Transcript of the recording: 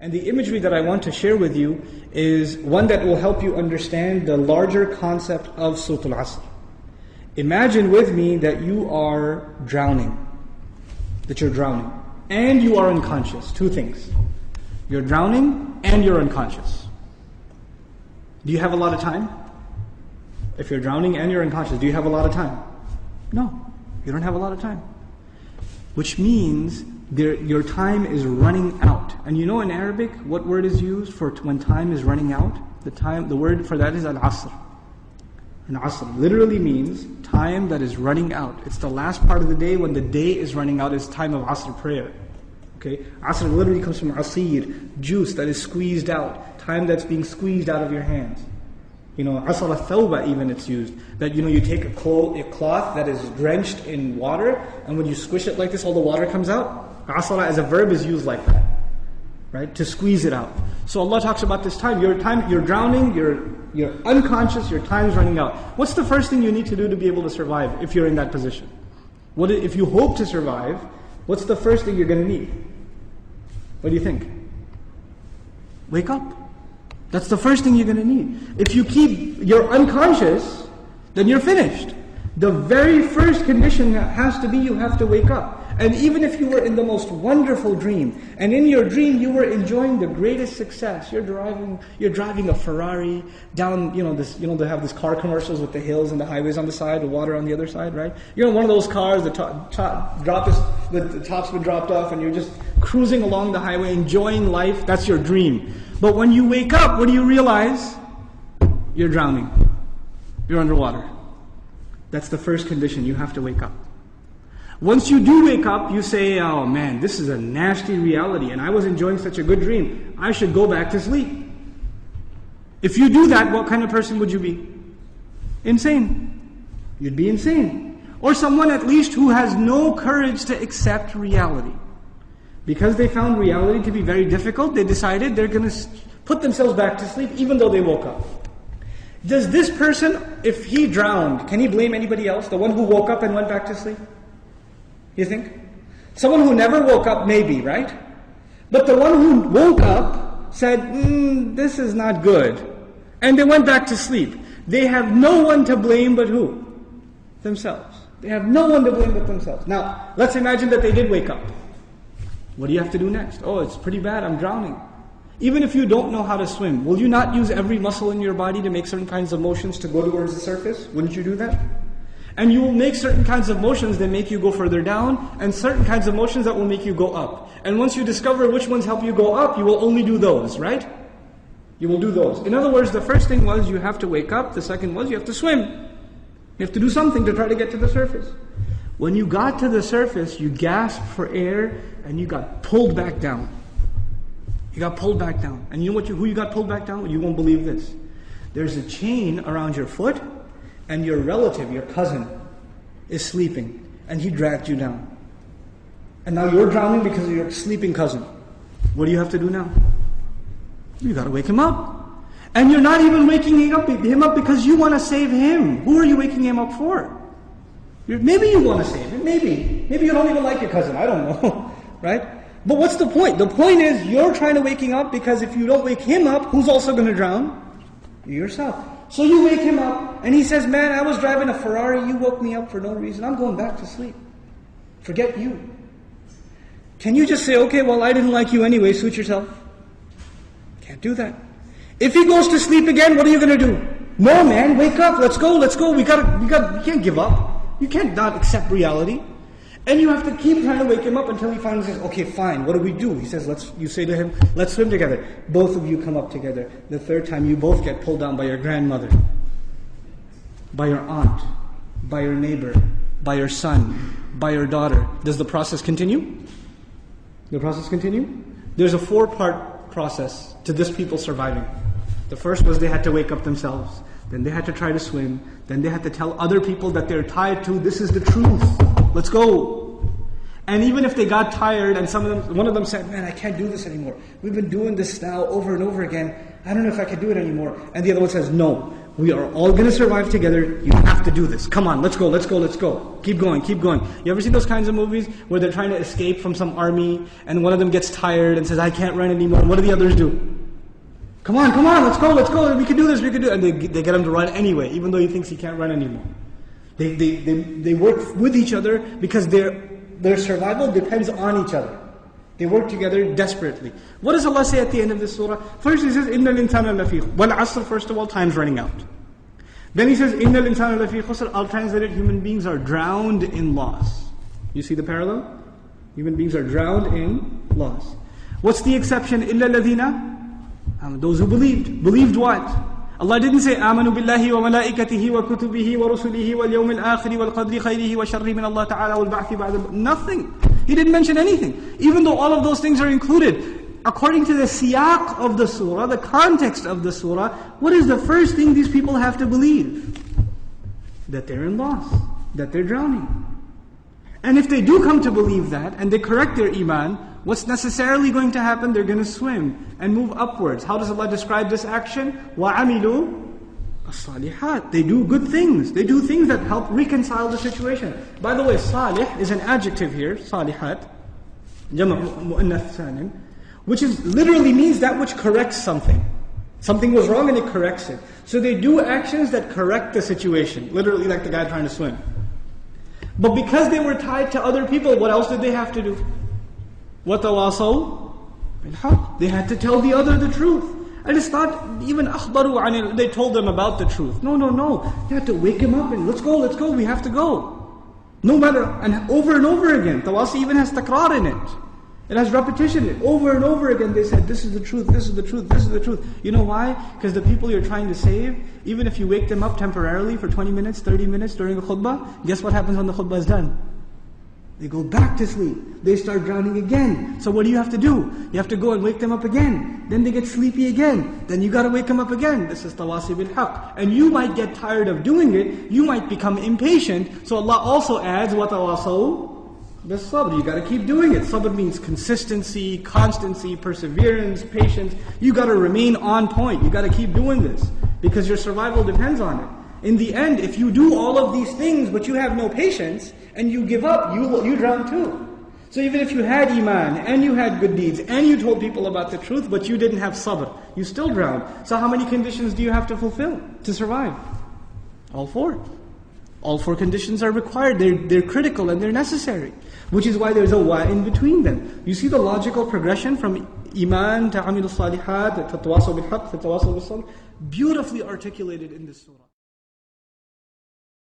And the imagery that I want to share with you is one that will help you understand the larger concept of Surah Al-Asr. Imagine with me that you are drowning. And you are unconscious. Two things. You're drowning and you're unconscious. Do you have a lot of time? If you're drowning and you're unconscious, do you have a lot of time? No, you don't have a lot of time. Which means your time is running out. And you know in Arabic, what word is used for when time is running out? The word for that is Al-Asr. Al-Asr literally means time that is running out. It's the last part of the day when the day is running out, is time of Asr prayer. Okay? Asr literally comes from asir, juice that is squeezed out, time that's being squeezed out of your hands. You know, asr al-thawba even it's used. That you take a cloth that is drenched in water, and when you squish it like this, all the water comes out. Asra as a verb is used like that. Right? To squeeze it out. So Allah talks about this time. You're drowning, you're unconscious, your time's running out. What's the first thing you need to do to be able to survive if you're in that position? If you hope to survive, what's the first thing you're going to need? What do you think? Wake up. That's the first thing you're going to need. If you're unconscious, then you're finished. The very first condition has to be you have to wake up. And even if you were in the most wonderful dream, and in your dream you were enjoying the greatest success, you're driving a Ferrari down, they have these car commercials with the hills and the highways on the side, the water on the other side, right? You're in one of those cars, the top's been dropped off, and you're just cruising along the highway, enjoying life. That's your dream. But when you wake up, what do you realize? You're drowning. You're underwater. That's the first condition. You have to wake up. Once you do wake up, you say, oh man, this is a nasty reality, and I was enjoying such a good dream. I should go back to sleep. If you do that, what kind of person would you be? Insane. You'd be insane. Or someone at least who has no courage to accept reality. Because they found reality to be very difficult, they decided they're going to put themselves back to sleep even though they woke up. Does this person, if he drowned, can he blame anybody else? The one who woke up and went back to sleep? You think? Someone who never woke up, maybe, right? But the one who woke up said, this is not good. And they went back to sleep. They have no one to blame but who? Themselves. They have no one to blame but themselves. Now, let's imagine that they did wake up. What do you have to do next? Oh, it's pretty bad, I'm drowning. Even if you don't know how to swim, will you not use every muscle in your body to make certain kinds of motions to go towards the surface? Wouldn't you do that? And you will make certain kinds of motions that make you go further down, and certain kinds of motions that will make you go up. And once you discover which ones help you go up, you will only do those, right? You will do those. In other words, the first thing was you have to wake up. The second was you have to swim. You have to do something to try to get to the surface. When you got to the surface, you gasped for air, and you got pulled back down. You got pulled back down. And you know who you got pulled back down? You won't believe this. There's a chain around your foot, and your relative, your cousin, is sleeping, and he dragged you down. And now you're drowning because of your sleeping cousin. What do you have to do now? You got to wake him up. And you're not even waking him up because you want to save him. Who are you waking him up for? Maybe you want to save him, maybe. Maybe you don't even like your cousin, I don't know, right? But what's the point? The point is you're trying to wake him up because if you don't wake him up, who's also going to drown? You yourself. So you wake him up, and he says, man, I was driving a Ferrari, you woke me up for no reason, I'm going back to sleep. Forget you. Can you just say, okay, well, I didn't like you anyway, suit yourself? Can't do that. If he goes to sleep again, what are you going to do? No, man, wake up, let's go, you can't give up. You can't not accept reality. And you have to keep trying to wake him up until he finally says, okay, fine, what do we do? He says, you say to him, let's swim together. Both of you come up together. The third time, you both get pulled down by your grandmother, by your aunt, by your neighbor, by your son, by your daughter. Does the process continue? The process continue? There's a 4-part process to this people surviving. The first was they had to wake up themselves. Then they had to try to swim. Then they had to tell other people that they're tied to, this is the truth. Let's go. And even if they got tired, and one of them said, man, I can't do this anymore. We've been doing this now over and over again. I don't know if I can do it anymore. And the other one says, no, We are all going to survive together. You have to do this. Come on, let's go, let's go, let's go. Keep going, keep going. You ever seen those kinds of movies where they're trying to escape from some army and one of them gets tired and says, I can't run anymore. And what do the others do? Come on, let's go, we can do this, we can do it. And they get him to run anyway, even though he thinks he can't run anymore. They work with each other because their survival depends on each other. They work together desperately. What does Allah say at the end of this surah? First He says, إِنَّ الْإِنسَانَ لَفِي وَالْعَصْرِ. First of all, time's running out. Then He says, إِنَّ الْإِنسَانَ لَفِي خُسْرٍ. I'll translate it, human beings are drowned in loss. You see the parallel? Human beings are drowned in loss. What's the exception? إِلَّا الَّذِينَ Those who believed. Believed what? Allah didn't say آمنوا بالله وملائكته وكتبه ورسله واليوم الآخر والقدر خيره وشره من الله تعالى والبعث بعد. Nothing. He didn't mention anything. Even though all of those things are included. According to the siyaq of the surah, the context of the surah, what is the first thing these people have to believe? That they're in loss. That they're drowning. And if they do come to believe that, and they correct their iman, what's necessarily going to happen? They're going to swim and move upwards. How does Allah describe this action? وَعَمِلُوا الصَّالِحَاتِ. They do good things. They do things that help reconcile the situation. By the way, salih is an adjective here, salihat, jama' mu'annath salim, which is literally means that which corrects something. Something was wrong and it corrects it. So they do actions that correct the situation. Literally like the guy trying to swim. But because they were tied to other people, what else did they have to do? وَتَوَاصَوْا بِالْحَقِّ. They had to tell the other the truth. And it's not even أَخْبَرُوا عَنِ. They told them about the truth. No. You have to wake him up and let's go, we have to go. No matter, and over again. Tawasi even has takrar in it. It has repetition in it. Over and over again they said, this is the truth, this is the truth, this is the truth. You know why? Because the people you're trying to save, even if you wake them up temporarily for 20 minutes, 30 minutes during the khutbah, guess what happens when the khutbah is done? They go back to sleep. They start drowning again. So what do you have to do? You have to go and wake them up again. Then they get sleepy again. Then you got to wake them up again. This is tawasi bil haqq. And you might get tired of doing it. You might become impatient. So Allah also adds, وَتَوَاصَوْا بِالصَّبْرِ. You got to keep doing it. Sabr means consistency, constancy, perseverance, patience. You got to remain on point. You got to keep doing this. Because your survival depends on it. In the end, if you do all of these things but you have no patience and you give up, you drown too. So even if you had iman and you had good deeds and you told people about the truth but you didn't have sabr, you still drowned. So how many conditions do you have to fulfill to survive? All four. All four conditions are required. They're critical and they're necessary. Which is why there's a wa in between them. You see the logical progression from iman to amilus salihat to tawasaw bil haqq to tawasaw bis sabr, beautifully articulated in this surah.